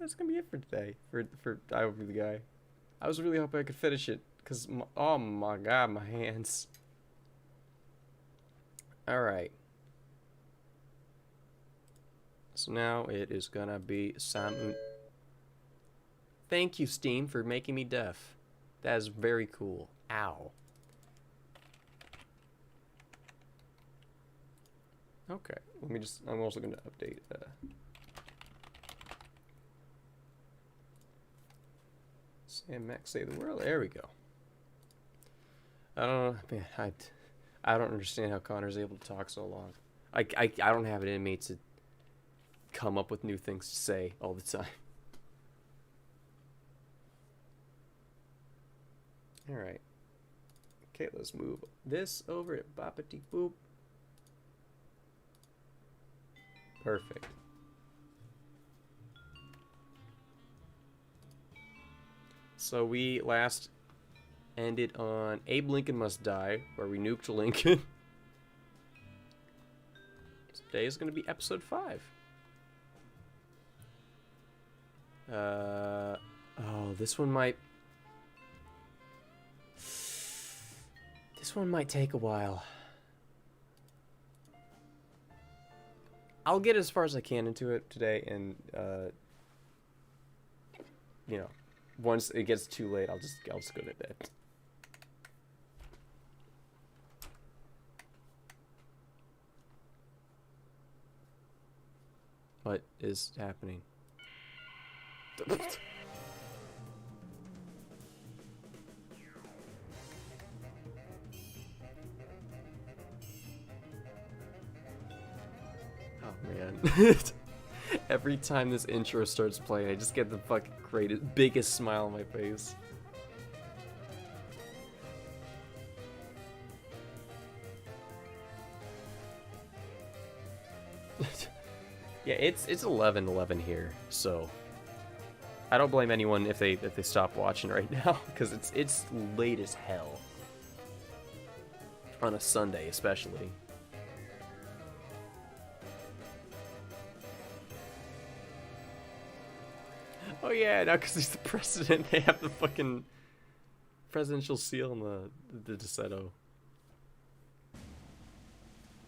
that's gonna be it for today. For I Will Be the Guy. I was really hoping I could finish it, cause oh my god, my hands. All right. So now it is gonna be Sam. Thank you, Steam, for making me deaf. That is very cool. Ow. Okay, let me just. I'm also gonna update. Sam Max Save the World. There we go. I don't know, man. I don't understand how Connor's able to talk so long. I don't have it in me to come up with new things to say all the time. All right. Okay, let's move this over at Boppity Boop. Perfect. So we last ended on Abe Lincoln Must Die, where we nuked Lincoln. Today is going to be episode 5. Oh, this one might take a while. I'll get as far as I can into it today, and you know, once it gets too late, I'll just go to bed. What is happening? Oh man. Every time this intro starts playing, I just get the fucking biggest smile on my face. Yeah, it's 11:11 here, so I don't blame anyone if they stop watching right now, because it's late as hell on a Sunday, especially. Oh yeah, now because he's the president, they have the fucking presidential seal in the Desetto.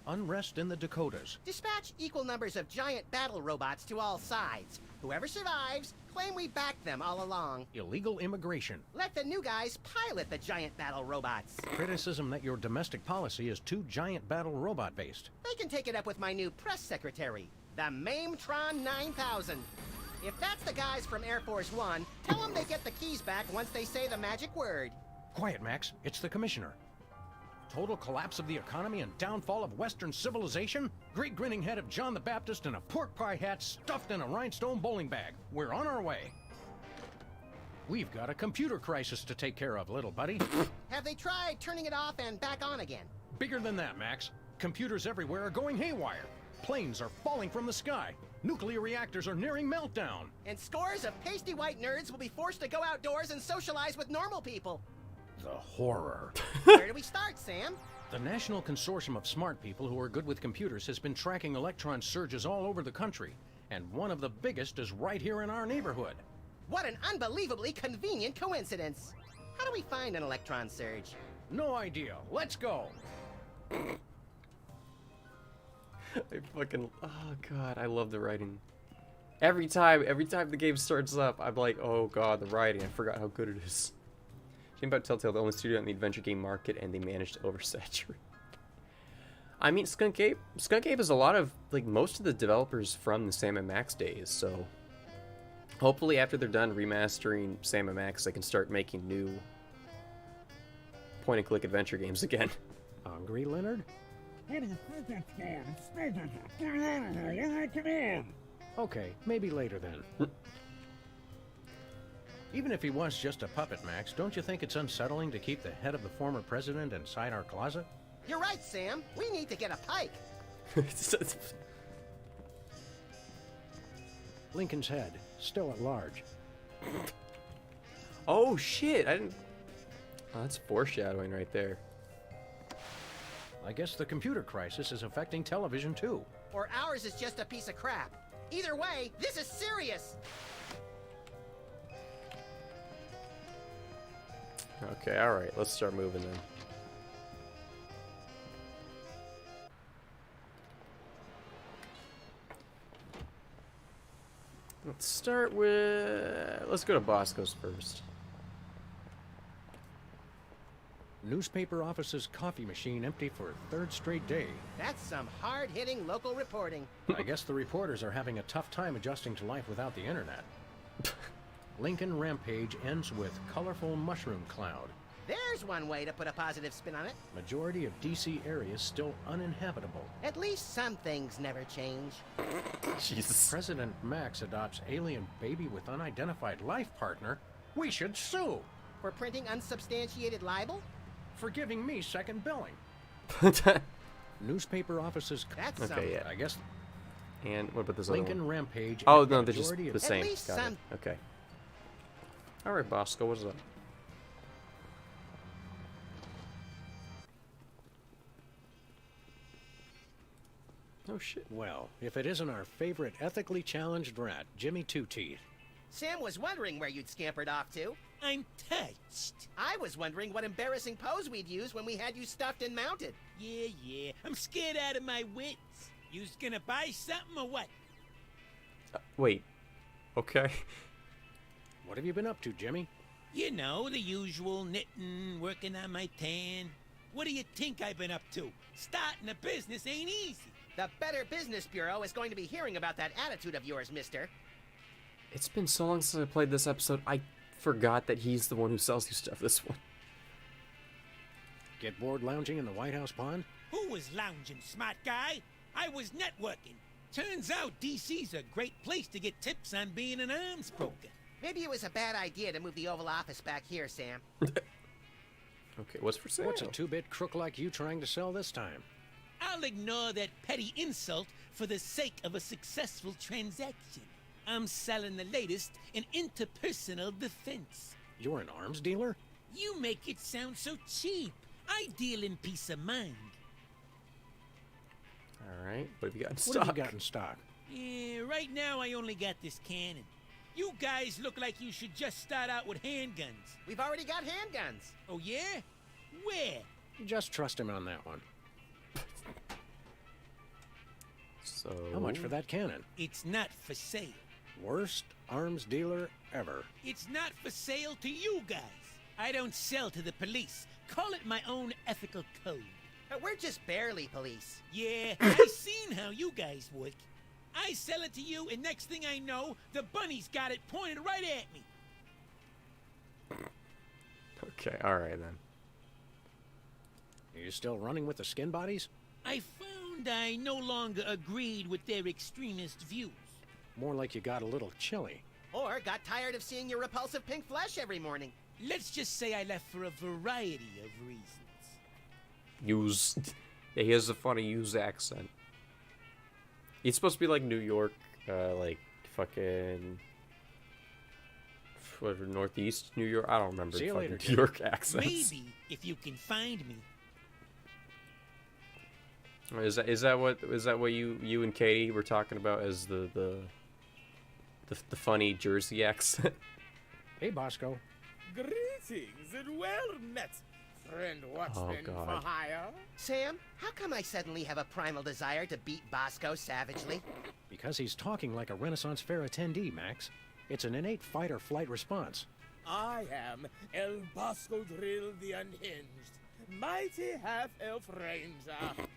Unrest in the Dakotas. Dispatch equal numbers of giant battle robots to all sides. Whoever survives, claim we backed them all along. Illegal immigration. Let the new guys pilot the giant battle robots. Criticism that your domestic policy is too giant battle robot based. They can take it up with my new press secretary, the Mametron 9000. If that's the guys from Air Force One, tell them they get the keys back once they say the magic word. Quiet, Max. It's the commissioner. Total collapse of the economy and downfall of Western civilization? Great grinning head of John the Baptist in a pork pie hat stuffed in a rhinestone bowling bag. We're on our way. We've got a computer crisis to take care of, little buddy. Have they tried turning it off and back on again? Bigger than that, Max. Computers everywhere are going haywire. Planes are falling from the sky. Nuclear reactors are nearing meltdown. And scores of pasty white nerds will be forced to go outdoors and socialize with normal people. The horror. Where do we start, Sam? The National Consortium of Smart People who are good with computers has been tracking electron surges all over the country, and one of the biggest is right here in our neighborhood. What an unbelievably convenient coincidence. How do we find an electron surge? No idea. Let's go. I fucking, oh god, I love the writing. Every time the game starts up, I'm like, oh god, the writing. I forgot how good it is. Shame about Telltale, the only studio in the adventure game market, and they managed to oversaturate. I mean, Skunk Ape is a lot of, like, most of the developers from the Sam & Max days, so hopefully after they're done remastering Sam & Max, they can start making new point-and-click adventure games again. Hungry, Leonard? Okay, maybe later then. Even if he was just a puppet, Max, don't you think it's unsettling to keep the head of the former president inside our closet? You're right, Sam. We need to get a pike. Lincoln's head, still at large. Oh shit, I didn't... Oh, that's foreshadowing right there. I guess the computer crisis is affecting television too. Or ours is just a piece of crap. Either way, this is serious. Okay, alright, let's start moving then. Let's start with... Let's go to Bosco's first. Newspaper office's coffee machine empty for a third straight day. That's some hard-hitting local reporting. I guess the reporters are having a tough time adjusting to life without the internet. Lincoln Rampage ends with colorful mushroom cloud. There's one way to put a positive spin on it. Majority of DC areas still uninhabitable. At least some things never change. Jesus. President Max adopts alien baby with unidentified life partner. We should sue For printing unsubstantiated libel? for giving me second billing. Newspaper offices. That's Okay, something. yeah. I guess And what about this other Lincoln one? Rampage. Oh, and no, they're just majority the of same. least Got some- it. Okay. Alright, Bosco, what's up? Oh, shit. Well, if it isn't our favorite ethically challenged rat, Jimmy Two Teeth. Sam was wondering where you'd scampered off to. I'm touched. I was wondering what embarrassing pose we'd use when we had you stuffed and mounted. Yeah. I'm scared out of my wits. You's gonna buy something or what? Wait. Okay. What have you been up to, Jimmy? You know, the usual knitting, working on my tan. What do you think I've been up to? Starting a business ain't easy. The Better Business Bureau is going to be hearing about that attitude of yours, mister. It's been so long since I played this episode, I forgot that he's the one who sells you stuff this one. Get bored lounging in the White House pond? Who was lounging, smart guy? I was networking. Turns out DC's a great place to get tips on being an arms broker. Maybe it was a bad idea to move the Oval Office back here, Sam. Okay, what's for sale? What's a two-bit crook like you trying to sell this time? I'll ignore that petty insult for the sake of a successful transaction. I'm selling the latest in interpersonal defense. You're an arms dealer? You make it sound so cheap. I deal in peace of mind. Alright, what have you got in What stock? have you got in stock? Yeah, right now I only got this cannon. You guys look like you should just start out with handguns. We've already got handguns. Oh yeah? Where? Just trust him on that one. So... How much for that cannon? It's not for sale. Worst arms dealer ever. It's not for sale to you guys. I don't sell to the police. Call it my own ethical code. We're just barely police. Yeah, I seen how you guys work. I sell it to you, and next thing I know, the bunny's got it pointed right at me. Okay, alright then. Are you still running with the skin bodies? I found I no longer agreed with their extremist views. More like you got a little chilly. Or got tired of seeing your repulsive pink flesh every morning. Let's just say I left for a variety of reasons. Use... Yeah, he has a funny use accent. He's supposed to be like New York, like fucking... What, Northeast New York? I don't remember See you fucking later, New York accents. Maybe if you can find me. Is that what you and Katie were talking about as the funny Jersey accent? Hey, Bosco. Greetings and well met, friend Watchman God. for hire. Sam, how come I suddenly have a primal desire to beat Bosco savagely? Because he's talking like a Renaissance Fair attendee, Max. It's an innate fight-or-flight response. I am El Bosco Drill the Unhinged, mighty half-elf ranger.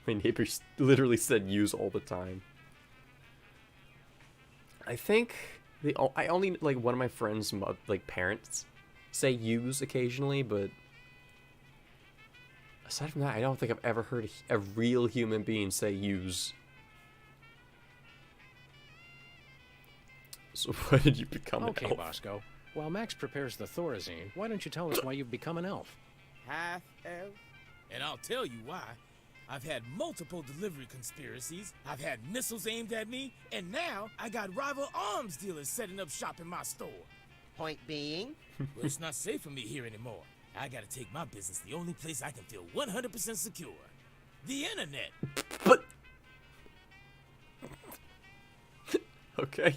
My neighbor literally said use all the time. I think I only like one of my friends' like parents say use occasionally, but aside from that, I don't think I've ever heard a real human being say use. So why did you become Okay, an elf? Bosco. While Max prepares the Thorazine, why don't you tell us why you've become an elf? Half-elf? And I'll tell you why. I've had multiple delivery conspiracies, I've had missiles aimed at me, and now I got rival arms dealers setting up shop in my store. Point being, Well, it's not safe for me here anymore. I gotta take my business the only place I can feel 100% secure. The internet. But okay.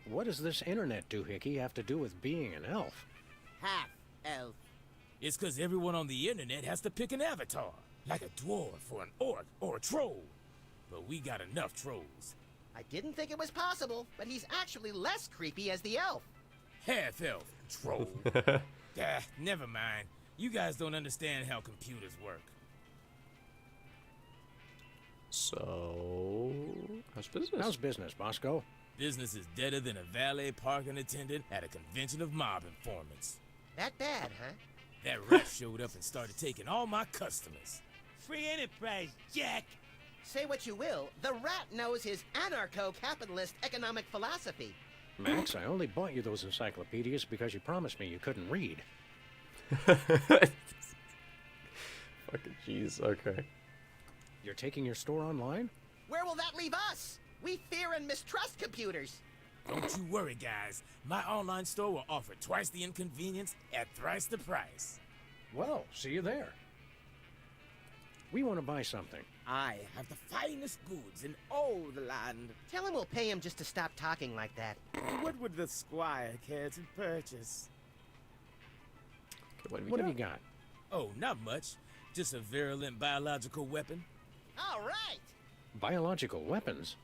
What does this internet doohickey have to do with being an elf? half-elf. It's because everyone on the internet has to pick an avatar, like a dwarf or an orc or a troll. But we got enough trolls. I didn't think it was possible, but he's actually less creepy as the elf. Half-elf, troll. Never mind. You guys don't understand how computers work. So, how's business? How's business, Bosco? Business is deader than a valet parking attendant at a convention of mob informants. That bad, huh? That rat showed up and started taking all my customers. Free enterprise, Jack. Say what you will, the rat knows his anarcho-capitalist economic philosophy. Max, I only bought you those encyclopedias because you promised me you couldn't read. Fucking jeez, okay. You're taking your store online? Where will that leave us? We fear and mistrust computers. Don't you worry, guys. My online store will offer twice the inconvenience at thrice the price. Well, see you there. We want to buy something. I have the finest goods in all the land. Tell him we'll pay him just to stop talking like that. What would the squire care to purchase? Okay, What have you got? Oh, not much. Just a virulent biological weapon. All right. Biological weapons?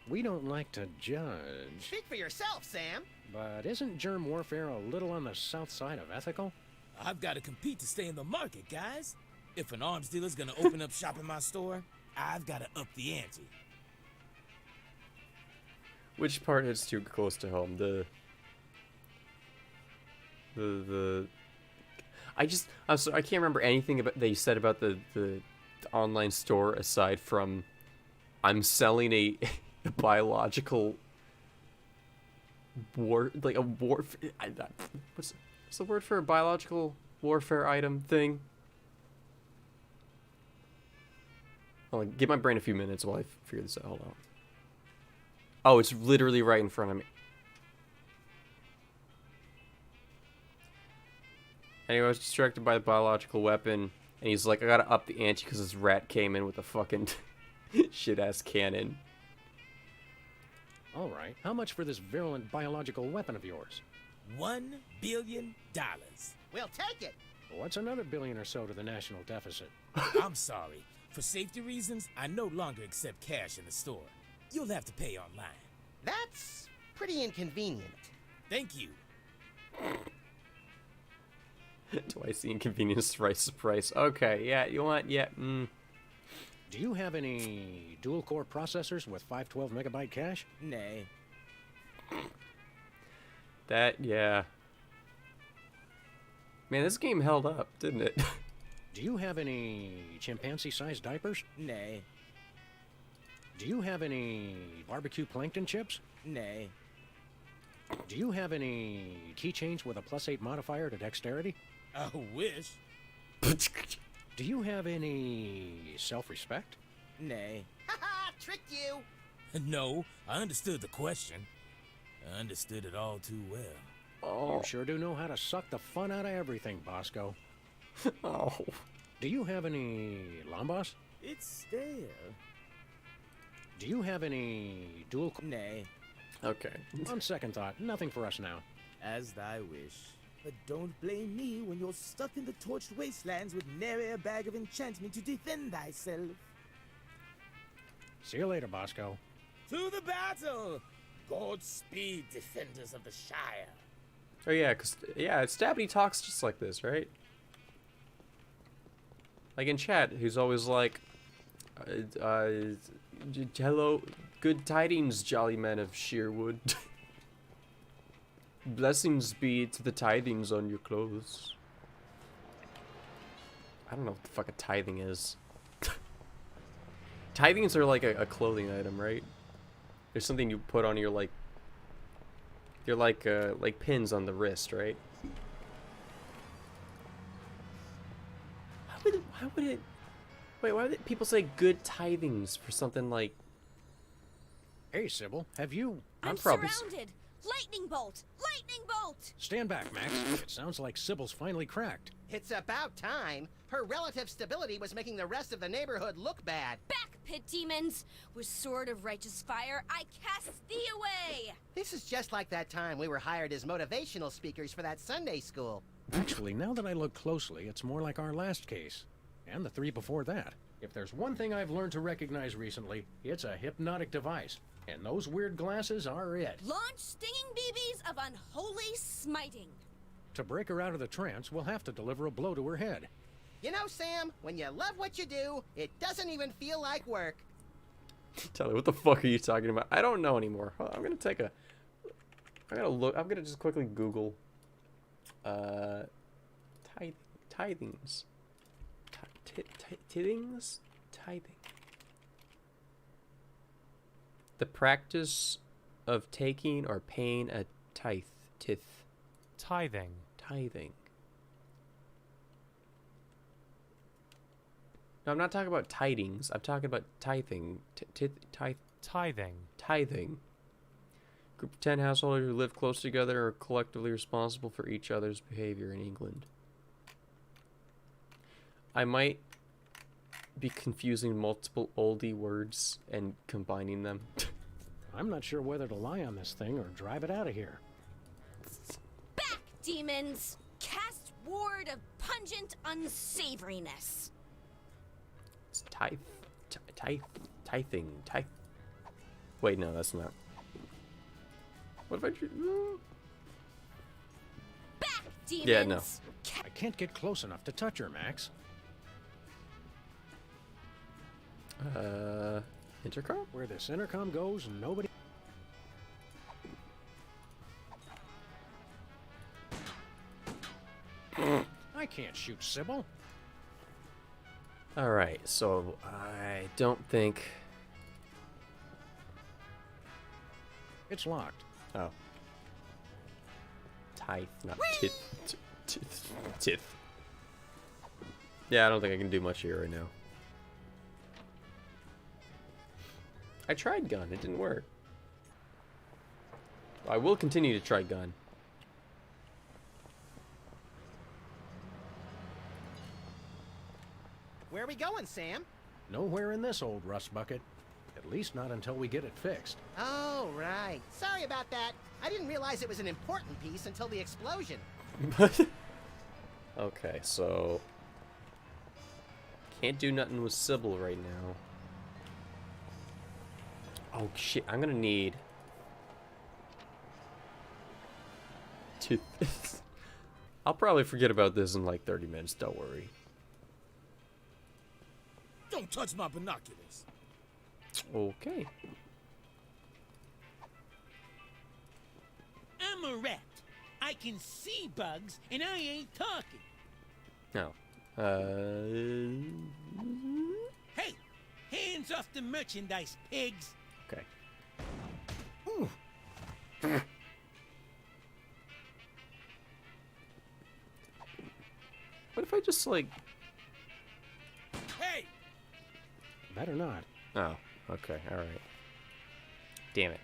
We don't like to judge. Speak for yourself, Sam. But isn't germ warfare a little on the south side of ethical? I've got to compete to stay in the market, guys. If an arms dealer's gonna open up shop in my store, I've got to up the ante. Which part hits too close to home? I'm sorry, I can't remember anything about that you said about the online store aside from I'm selling a biological what's the word for a biological warfare item thing? I'll give my brain a few minutes while I figure this out. Hold on. Oh, it's literally right in front of me. Anyway, I was distracted by the biological weapon, and he's like, I gotta up the ante because this rat came in with a fucking shit-ass cannon. All right. How much for this virulent biological weapon of yours? $1 billion. We'll take it. What's another billion or so to the national deficit? I'm sorry. For safety reasons, I no longer accept cash in the store. You'll have to pay online. That's pretty inconvenient. Thank you. Twice the inconvenience, thrice the price. Okay, yeah, you want, yeah, Do you have any dual-core processors with 512 megabyte cache? Nay. That, yeah. Man, this game held up, didn't it? Do you have any chimpanzee-sized diapers? Nay. Do you have any barbecue plankton chips? Nay. Do you have any keychains with a +8 modifier to dexterity? I wish. Do you have any self-respect? Nay. Haha, tricked you. No, I understood the question. I understood it all too well. Oh. You sure do know how to suck the fun out of everything, Bosco. Oh. Do you have any Lambos? It's there. Do you have any dual... Nay. Okay. On second thought, nothing for us now. As thy wish. But don't blame me when you're stuck in the torched wastelands with nary a bag of enchantment to defend thyself. See you later, Bosco. To the battle! Godspeed, defenders of the Shire. Oh yeah, Stabby talks just like this, right? Like in chat, who's always like, hello, good tidings, jolly men of Sheerwood. Blessings be to the tithings on your clothes. I don't know what the fuck a tithing is. Tithings are like a clothing item, right? There's something you put on your, like... They're like pins on the wrist, right? Why would it... Wait, why would people say good tithings for something like... Hey, Sybil, have you... I'm probably surrounded! Lightning bolt! Lightning bolt! Stand back, Max. It sounds like Sybil's finally cracked. It's about time. Her relative stability was making the rest of the neighborhood look bad. Back, pit demons! With sword of righteous fire, I cast thee away! This is just like that time we were hired as motivational speakers for that Sunday school. Actually, now that I look closely, it's more like our last case. And the 3 before that. If there's one thing I've learned to recognize recently, it's a hypnotic device. And those weird glasses are it. Launch stinging BBs of unholy smiting. To break her out of the trance, we'll have to deliver a blow to her head. You know, Sam, when you love what you do, it doesn't even feel like work. Tyler, what the fuck are you talking about? I don't know anymore. I'm gonna take a... I'm gonna look... I'm gonna just quickly Google... Tithings. Tithings? Tithing. The practice of taking or paying a tithe. Tithing. Tithing. No, I'm not talking about tidings. I'm talking about tithing. Tithing. Tithing. Group of 10 householders who live close together are collectively responsible for each other's behavior in England. I might be confusing multiple oldie words and combining them. I'm not sure whether to lie on this thing or drive it out of here. Back, demons! Cast ward of pungent unsavoriness. It's tithing. Wait, no, that's not. What if I do? Back, demons! Yeah, no. I can't get close enough to touch her, Max. Intercom? Where this intercom goes, nobody... I can't shoot Sybil. Alright, so I don't think... It's locked. Oh. Tithe, not tith. Yeah, I don't think I can do much here right now. I tried gun, it didn't work. I will continue to try gun. Where are we going, Sam? Nowhere in this old rust bucket. At least not until we get it fixed. Oh, right. Sorry about that. I didn't realize it was an important piece until the explosion. Okay, so... Can't do nothing with Sybil right now. Oh shit, I'm gonna need... to... I'll probably forget about this in like 30 minutes, don't worry. Don't touch my binoculars. Okay. I'm a rat. I can see bugs, and I ain't talking. No. Hey, hands off the merchandise, pigs. Okay. What if I just like... Hey! Better not. Oh, okay, alright. Damn it.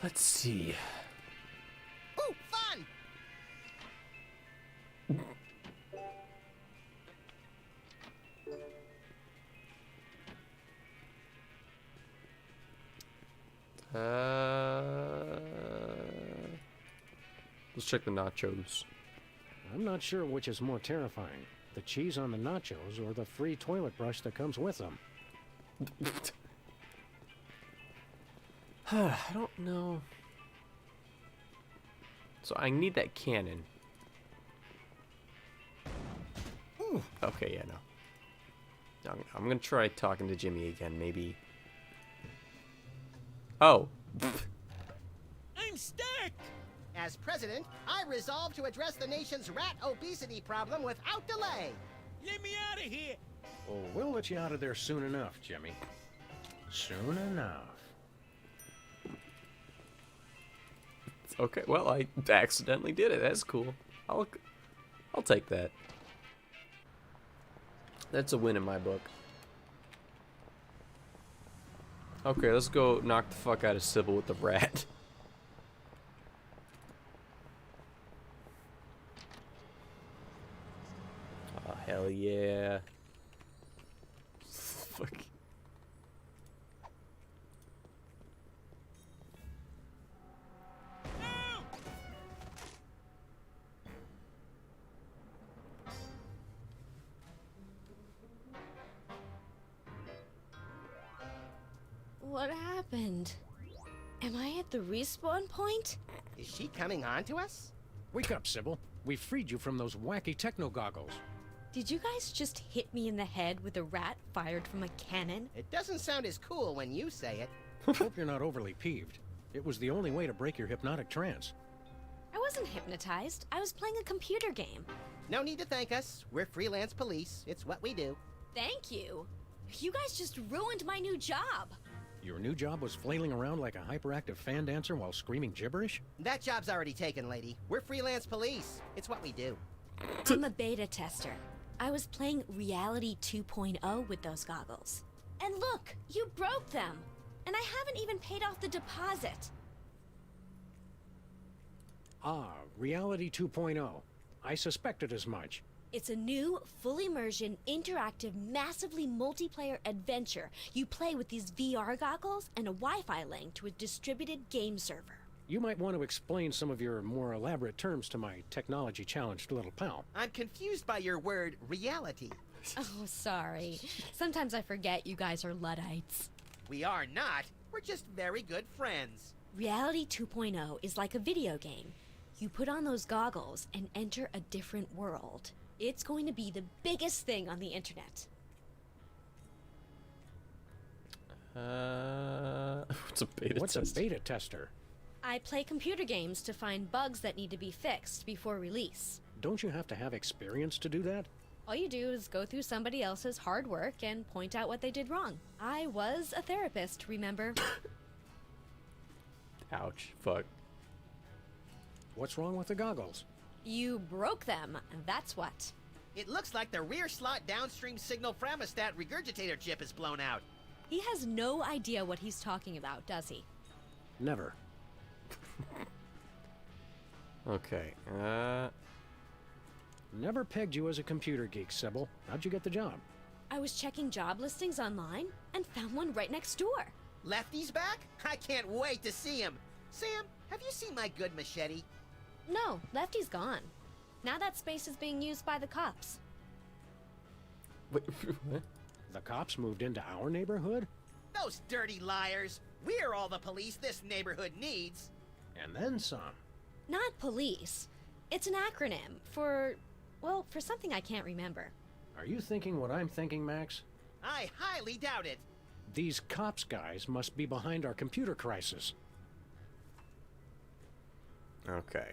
Let's see. Ooh, fun! Let's check the nachos. I'm not sure which is more terrifying. The cheese on the nachos or the free toilet brush that comes with them. I don't know. So I need that cannon. Ooh. Okay, yeah, no. I'm gonna try talking to Jimmy again, maybe. Oh. I'm stuck. As president, I resolve to address the nation's rat obesity problem without delay. Let me out of here. Oh, we'll let you out of there soon enough, Jimmy. Soon enough. Okay, well, I accidentally did it. That's cool. I'll take that. That's a win in my book. Okay, let's go knock the fuck out of Sybil with the rat. Oh, hell yeah. Fuck. What happened? Am I at the respawn point? Is she coming on to us? Wake up, Sybil. We freed you from those wacky techno goggles. Did you guys just hit me in the head with a rat fired from a cannon? It doesn't sound as cool when you say it. Hope you're not overly peeved. It was the only way to break your hypnotic trance. I wasn't hypnotized. I was playing a computer game. No need to thank us. We're freelance police. It's what we do. Thank you. You guys just ruined my new job. Your new job was flailing around like a hyperactive fan dancer while screaming gibberish? That job's already taken, lady. We're freelance police. It's what we do. I'm a beta tester. I was playing Reality 2.0 with those goggles. And look, you broke them. And I haven't even paid off the deposit. Ah, Reality 2.0. I suspected as much. It's a new, full immersion, interactive, massively multiplayer adventure. You play with these VR goggles and a Wi-Fi link to a distributed game server. You might want to explain some of your more elaborate terms to my technology-challenged little pal. I'm confused by your word, reality. Oh, sorry. Sometimes I forget you guys are Luddites. We are not. We're just very good friends. Reality 2.0 is like a video game. You put on those goggles and enter a different world. It's going to be the biggest thing on the internet. What's a beta What's test? a beta tester? I play computer games to find bugs that need to be fixed before release. Don't you have to have experience to do that? All you do is go through somebody else's hard work and point out what they did wrong. I was a therapist, remember? Ouch. Fuck. What's wrong with the goggles? You broke them, that's what. It looks like the rear slot downstream signal framostat regurgitator chip is blown out. He has no idea what he's talking about, does he? Never. Okay. Never pegged you as a computer geek, Sybil. How'd you get the job? I was checking job listings online and found one right next door. Lefty's back? I can't wait to see him. Sam, have you seen my good machete? No, Lefty's gone. Now that space is being used by the cops. Wait, what? The cops moved into our neighborhood? Those dirty liars. We're all the police this neighborhood needs. And then some. Not police. It's an acronym for, well, for something I can't remember. Are you thinking what I'm thinking, Max? I highly doubt it. These cops guys must be behind our computer crisis. Okay.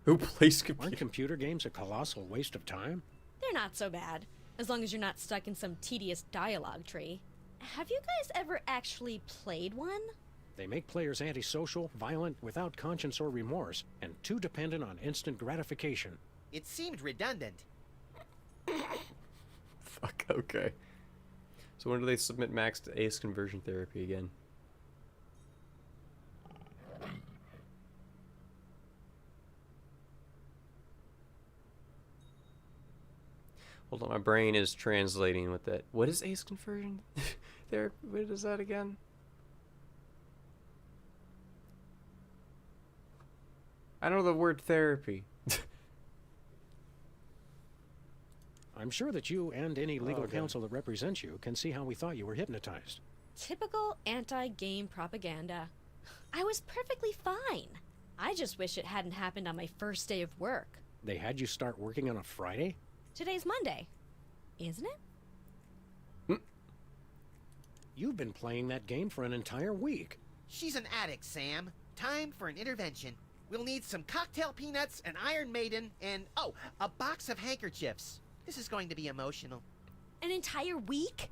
Who plays Aren't computer? computer games a colossal waste of time? They're not so bad, as long as you're not stuck in some tedious dialogue tree. Have you guys ever actually played one? They make players antisocial, violent, without conscience or remorse, and too dependent on instant gratification. It seemed redundant. Fuck, okay. So when do they submit Max to ACE conversion therapy again? Hold on, my brain is translating with that. What is ACE conversion therapy? What is that again? I know the word therapy. I'm sure that you and any legal Okay. counsel that represents you can see how we thought you were hypnotized. Typical anti-game propaganda. I was perfectly fine. I just wish it hadn't happened on my first day of work. They had you start working on a Friday? Today's Monday, isn't it? You've been playing that game for an entire week. She's an addict, Sam. Time for an intervention. We'll need some cocktail peanuts, an Iron Maiden, and, oh, a box of handkerchiefs. This is going to be emotional. An entire week?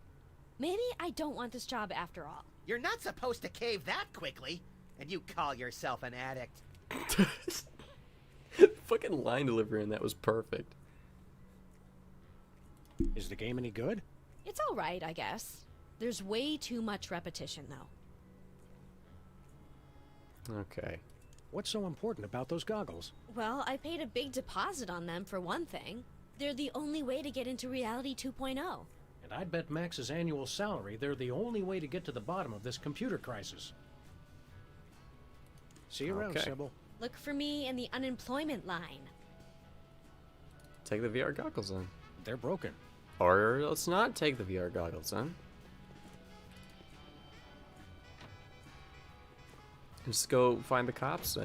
Maybe I don't want this job after all. You're not supposed to cave that quickly. And you call yourself an addict. Fucking line delivery on that was perfect. Is the game any good? It's all right, I guess. There's way too much repetition, though. Okay. What's so important about those goggles? Well, I paid a big deposit on them for one thing. They're the only way to get into Reality 2.0. And I'd bet Max's annual salary they're the only way to get to the bottom of this computer crisis. See you around, Okay. Sybil. Look for me in the unemployment line. Take the VR goggles on. They're broken. Or let's not take the VR goggles on. Just go find the cops.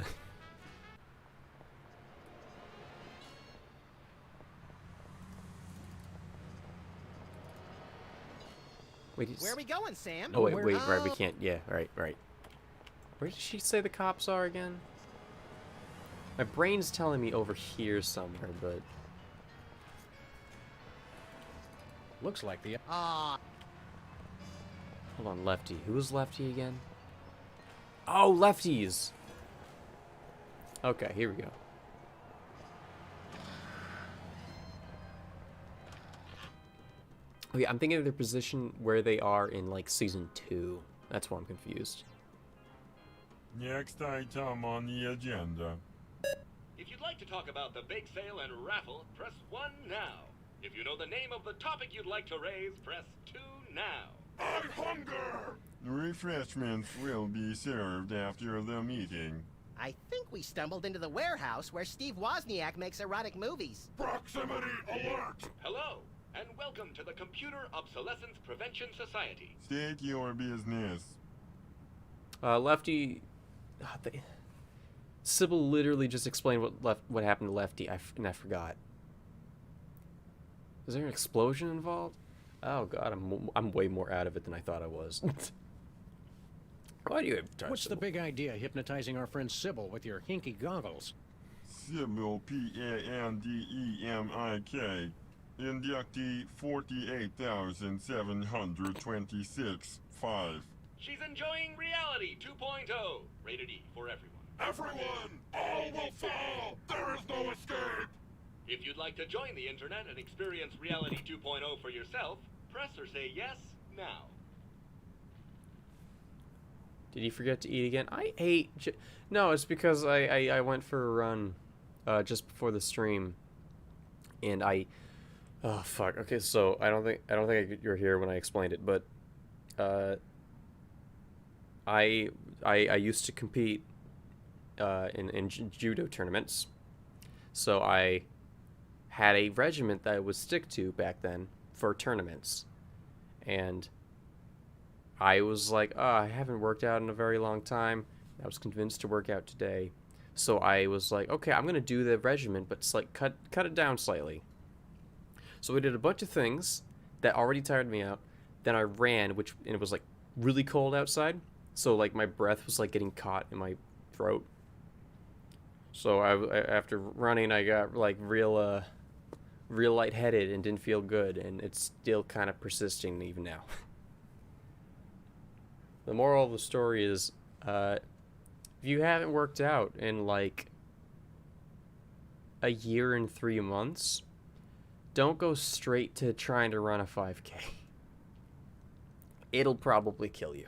Wait, Where are we going, Sam? oh wait, Nowhere. wait, right, we can't. Yeah, right. Where did she say the cops are again? My brain's telling me over here somewhere, but Looks like the... Aw, hold on, Lefty. Who was Lefty again? Oh, Lefties. Okay, here we go. Oh yeah, I'm thinking of their position where they are in like season 2. That's why I'm confused. Next item on the agenda. If you'd like to talk about the bake sale and raffle, press 1 now. If you know the name of the topic you'd like to raise, press 2 now. I hunger! Refreshments will be served after the meeting. I think we stumbled into the warehouse where Steve Wozniak makes erotic movies. Proximity alert! Hello, and welcome to the Computer Obsolescence Prevention Society. State your business. Lefty, Sybil literally just explained what happened to Lefty, and I forgot. Is there an explosion involved? Oh god, I'm way more out of it than I thought I was. Why do you have What's the big idea hypnotizing our friend Sybil with your hinky goggles? Sybil Pandemik. Inductee 48,726. 5. She's enjoying Reality 2.0, rated E for everyone. Everyone! All will fall! There is no escape! If you'd like to join the internet and experience Reality 2.0 for yourself, press or say yes now. Did you forget to eat again? I ate. No, it's because I went for a run just before the stream, and oh fuck. Okay, so I don't think you were here when I explained it, but I used to compete in judo tournaments, so I had a regiment that I would stick to back then for tournaments, and I was like, oh, I haven't worked out in a very long time. I was convinced to work out today, so I was like, okay, I'm gonna do the regiment, but like cut it down slightly. So we did a bunch of things that already tired me out. Then I ran, and it was like really cold outside, so like my breath was like getting caught in my throat. So after running, I got like real lightheaded and didn't feel good, and it's still kind of persisting even now. The moral of the story is, if you haven't worked out in like a year and 3 months, don't go straight to trying to run a 5K. It'll probably kill you.